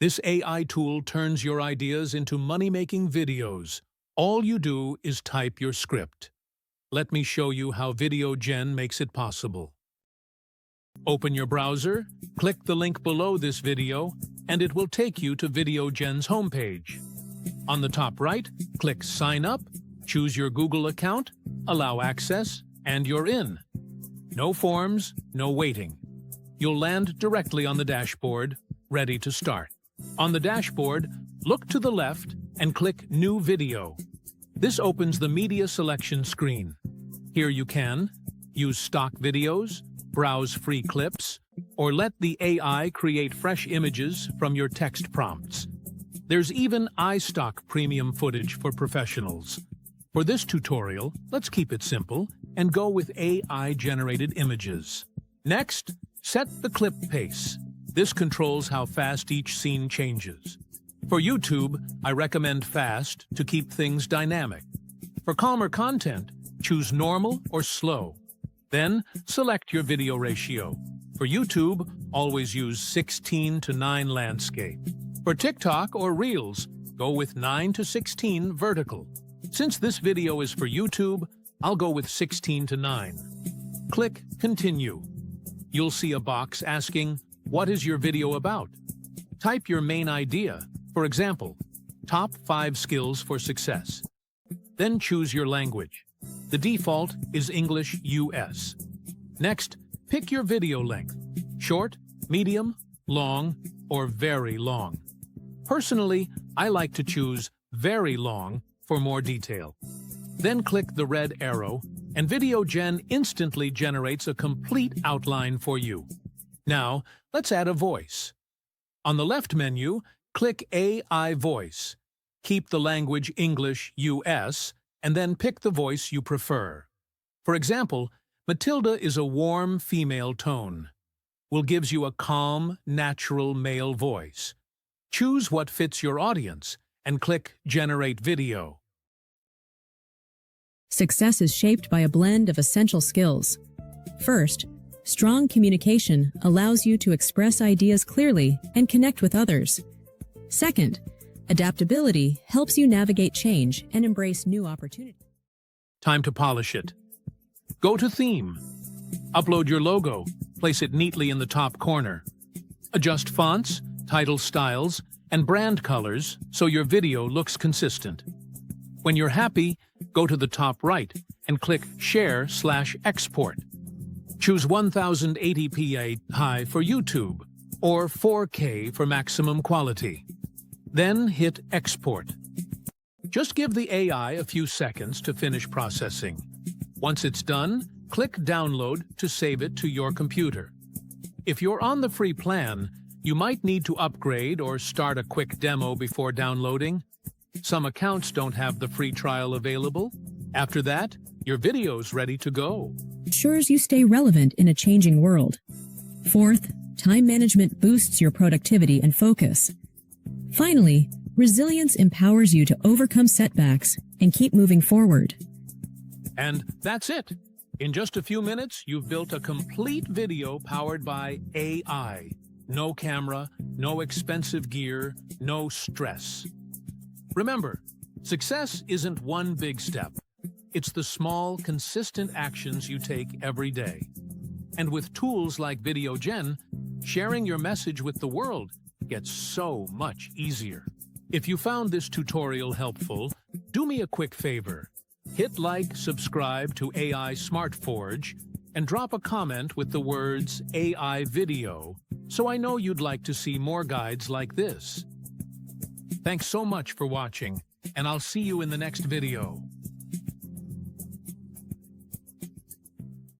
This AI tool turns your ideas into money-making videos. All you do is type your script. Let me show you how VideoGen makes it possible. Open your browser, click the link below this video, and it will take you to VideoGen's homepage. On the top right, click Sign Up, choose your Google account, allow access, and you're in. No forms, no waiting. You'll land directly on the dashboard, ready to start. On the dashboard, look to the left and click New Video. This opens the media selection screen. Here you can use stock videos, browse free clips, or let the AI create fresh images from your text prompts. There's even iStock premium footage for professionals. For this tutorial, let's keep it simple and go with AI-generated images. Next, set the clip pace. This controls how fast each scene changes. For YouTube, I recommend fast to keep things dynamic. For calmer content, choose normal or slow. Then, select your video ratio. For YouTube, always use 16:9 landscape. For TikTok or Reels, go with 9:16 vertical. Since this video is for YouTube, I'll go with 16:9. Click Continue. You'll see a box asking, "What is your video about?" Type your main idea, for example, top 5 skills for success. Then choose your language. The default is English US. Next, pick your video length, short, medium, long, or very long. Personally, I like to choose very long for more detail. Then click the red arrow, and VideoGen instantly generates a complete outline for you. Now, let's add a voice. On the left menu, click AI Voice. Keep the language English US, and then pick the voice you prefer. For example, Matilda is a warm female tone. Will gives you a calm, natural male voice. Choose what fits your audience and click Generate Video. Success is shaped by a blend of essential skills. First, strong communication allows you to express ideas clearly and connect with others. Second, adaptability helps you navigate change and embrace new opportunities. Time to polish it. Go to Theme. Upload your logo. Place it neatly in the top corner. Adjust fonts, title styles, and brand colors so your video looks consistent. When you're happy, go to the top right and click Share/Export. Choose 1080p high for YouTube or 4K for maximum quality. Then hit Export. Just give the AI a few seconds to finish processing. Once it's done, click Download to save it to your computer. If you're on the free plan, you might need to upgrade or start a quick demo before downloading. Some accounts don't have the free trial available. After that, your video's ready to go. Ensures you stay relevant in a changing world. Fourth, time management boosts your productivity and focus. Finally, resilience empowers you to overcome setbacks and keep moving forward. And that's it. In just a few minutes, you've built a complete video powered by AI. No camera, no expensive gear, no stress. Remember, success isn't one big step. It's the small, consistent actions you take every day. And with tools like VideoGen, sharing your message with the world gets so much easier. If you found this tutorial helpful, do me a quick favor. Hit like, subscribe to AI SmartForge, and drop a comment with the words AI video so I know you'd like to see more guides like this. Thanks so much for watching, and I'll see you in the next video.